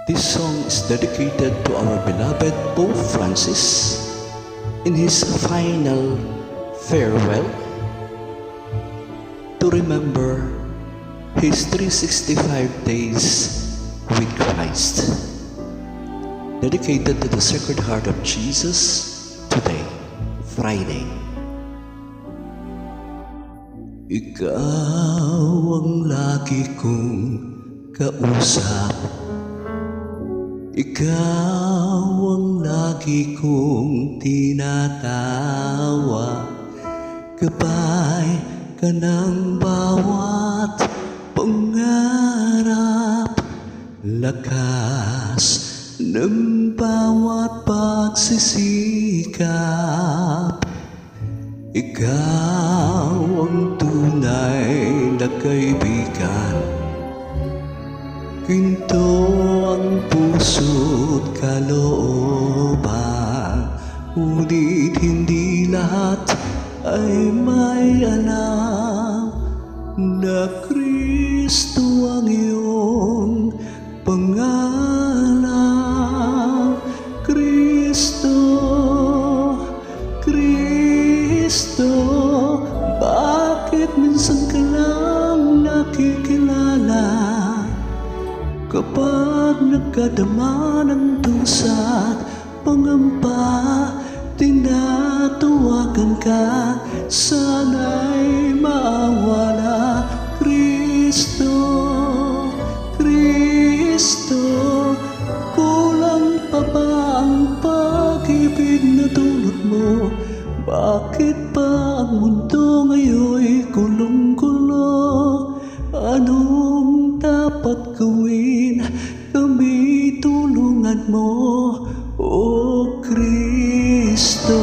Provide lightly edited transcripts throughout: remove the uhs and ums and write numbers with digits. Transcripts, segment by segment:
This song is dedicated to our beloved Pope Francis in his final farewell to remember his 365 days with Christ. Dedicated to the Sacred Heart of Jesus today, Friday. Ikaw ang lagi kong kausap, ikaw ang lagi kong tinatawa, gabay ka ng bawat pangarap, lakas ng bawat pagsisikap. Ikaw ang tunay na kaibigan, ginto ang puso't kalooban, ngunit hindi lahat ay may alam na Kristo ang iyong pangalan. Kristo, bakit minsan ka lang nakikilala? Kapag nagkadama ng dusa't pangamba, tinatawagan ka, sana'y maawala. Kristo, kulang pa ba ang pag-ibig na dulot mo? Bakit pa ang mundo ngayon'y gulong-gulo? Anong dapat gawin? Kami tulungan mo, O Kristo.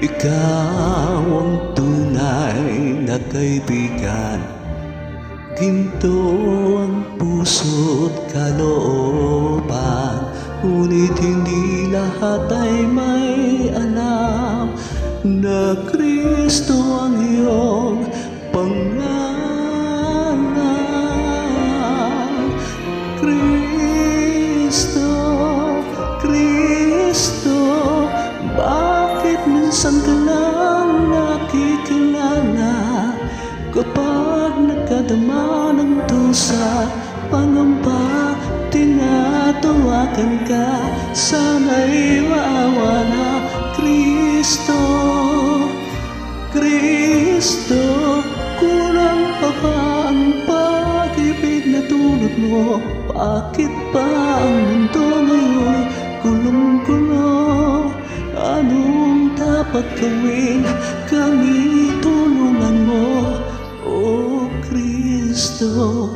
Ikaw ang tunay na kaibigan, ginto ang puso't kalooban, ngunit hindi lahat ay may alam na Kristo ang iyong pangalan. Kristo, bakit minsan ka lang nakikilala? Kapag nagkadama ng dusa, pangamba, tinatawagan ka, sana'y maawala. Kristo, kulang pa ba ang pag-ibig na dulot mo? Bakit pa ang mundo ngayon gulong-gulo? Anong dapat gawin? Kami tulungan mo, O Kristo.